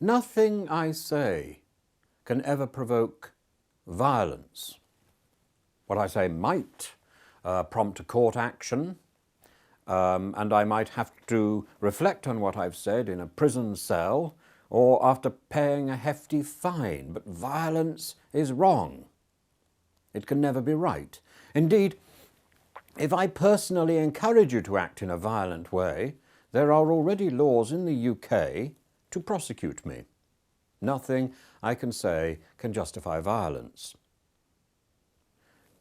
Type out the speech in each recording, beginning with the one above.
Nothing I say can ever provoke violence. What I say might prompt a court action, and I might have to reflect on what I've said in a prison cell or after paying a hefty fine. But violence is wrong. It can never be right. Indeed, if I personally encourage you to act in a violent way, there are already laws in the UK to prosecute me. Nothing I can say can justify violence.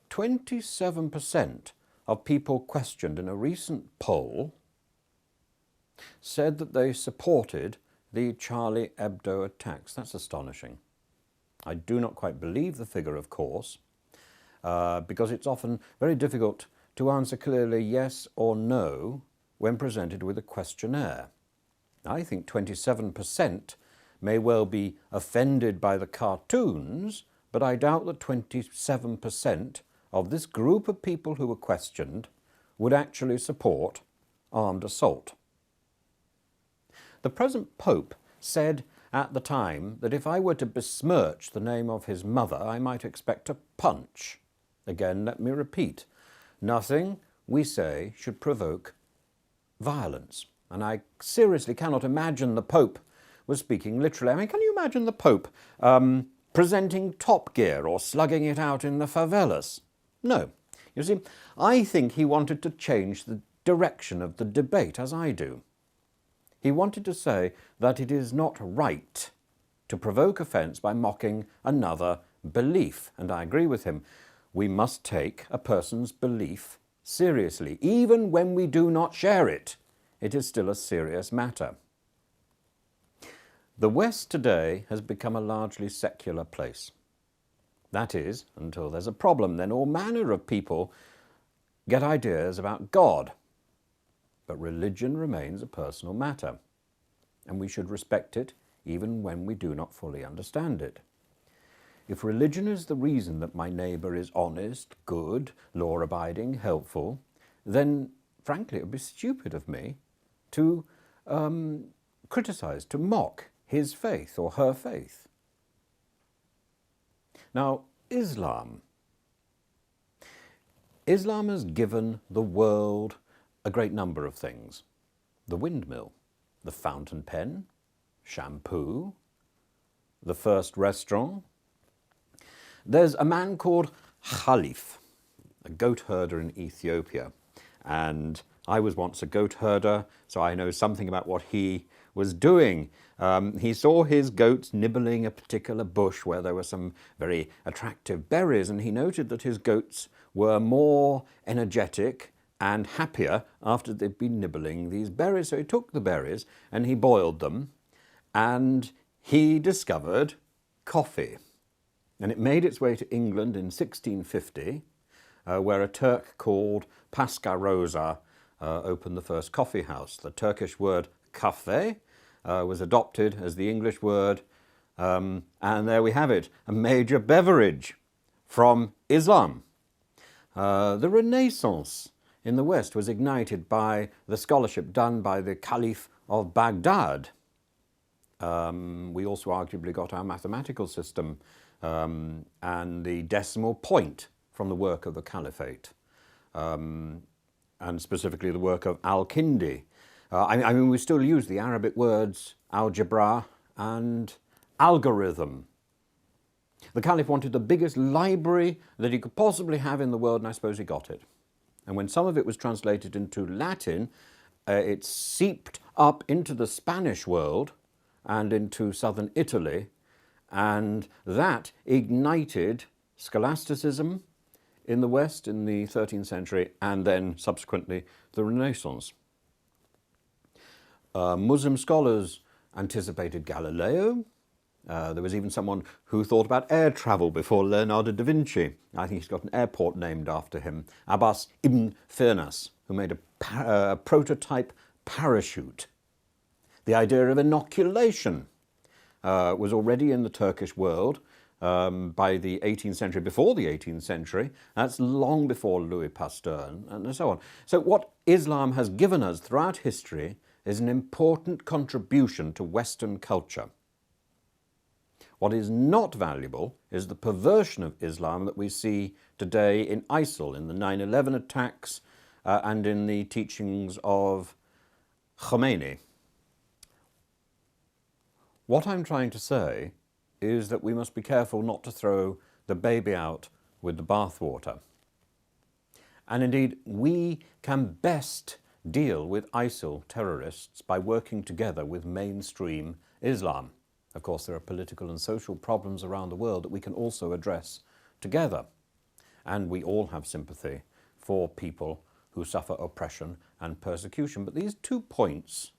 27% of people questioned in a recent poll said that they supported the Charlie Hebdo attacks. That's astonishing. I do not quite believe the figure, of course, because it's often very difficult to answer clearly yes or no when presented with a questionnaire. I think 27% may well be offended by the cartoons, but I doubt that 27% of this group of people who were questioned would actually support armed assault. The present Pope said at the time that if I were to besmirch the name of his mother, I might expect a punch. Again, let me repeat, nothing we say should provoke violence. And I seriously cannot imagine the Pope was speaking literally. I mean, can you imagine the Pope presenting Top Gear or slugging it out in the favelas? No. You see, I think he wanted to change the direction of the debate, as I do. He wanted to say that it is not right to provoke offence by mocking another belief, and I agree with him. We must take a person's belief seriously. Even when we do not share it, it is still a serious matter. The West today has become a largely secular place. That is, until there's a problem, then all manner of people get ideas about God. But religion remains a personal matter, and we should respect it even when we do not fully understand it. If religion is the reason that my neighbour is honest, good, law-abiding, helpful, then frankly it would be stupid of me to criticise, to mock his faith or her faith. Now, Islam has given the world a great number of things. The windmill, the fountain pen, shampoo, the first restaurant. There's a man called Khalif, a goat herder in Ethiopia. And I was once a goat herder, so I know something about what he was doing. He saw his goats nibbling a particular bush where there were some very attractive berries, and he noted that his goats were more energetic and happier after they'd been nibbling these berries. So he took the berries and he boiled them, and he discovered coffee. And it made its way to England in 1650, where a Turk called Pasca Rosa opened the first coffee house. The Turkish word kafe was adopted as the English word, and there we have it, a major beverage from Islam. The Renaissance in the West was ignited by the scholarship done by the Caliph of Baghdad. We also arguably got our mathematical system and the decimal point from the work of the Caliphate, and specifically the work of Al-Kindi. I mean, we still use the Arabic words algebra and algorithm. The Caliph wanted the biggest library that he could possibly have in the world, and I suppose he got it. And when some of it was translated into Latin, it seeped up into the Spanish world and into southern Italy, and that ignited scholasticism in the West in the 13th century, and then subsequently the Renaissance. Muslim scholars anticipated Galileo. There was even someone who thought about air travel before Leonardo da Vinci. I think he's got an airport named after him. Abbas ibn Firnas, who made a prototype parachute. The idea of inoculation was already in the Turkish world by the 18th century, before the 18th century. That's long before Louis Pasteur and so on. So what Islam has given us throughout history is an important contribution to Western culture. What is not valuable is the perversion of Islam that we see today in ISIL, in the 9/11 attacks, and in the teachings of Khomeini. What I'm trying to say is that we must be careful not to throw the baby out with the bathwater. And indeed, we can best deal with ISIL terrorists by working together with mainstream Islam. Of course, there are political and social problems around the world that we can also address together. And we all have sympathy for people who suffer oppression and persecution. But these 2 points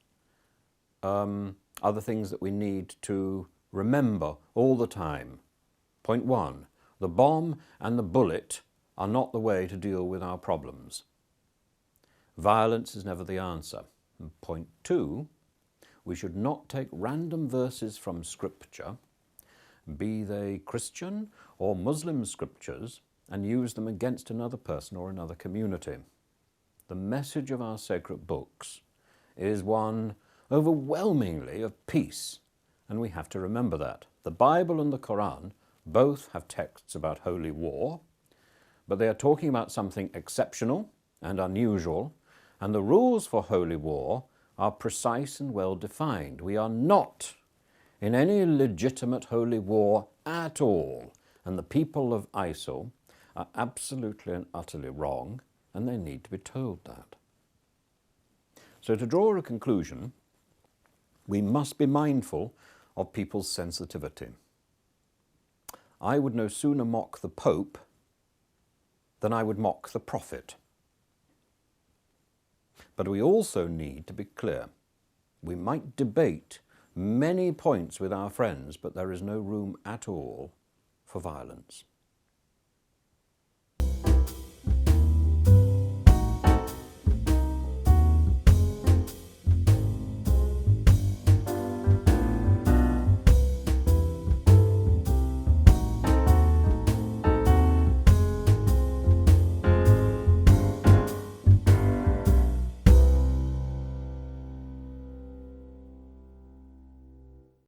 are the things that we need to remember all the time. Point 1, the bomb and the bullet are not the way to deal with our problems. Violence is never the answer. And point 2, we should not take random verses from Scripture, be they Christian or Muslim scriptures, and use them against another person or another community. The message of our sacred books is one overwhelmingly of peace, and we have to remember that. The Bible and the Quran both have texts about holy war, but they are talking about something exceptional and unusual, and the rules for holy war are precise and well defined. We are not in any legitimate holy war at all, and the people of ISIL are absolutely and utterly wrong, and they need to be told that. So to draw a conclusion, we must be mindful of people's sensitivity. I would no sooner mock the Pope than I would mock the Prophet. But we also need to be clear. We might debate many points with our friends, but there is no room at all for violence.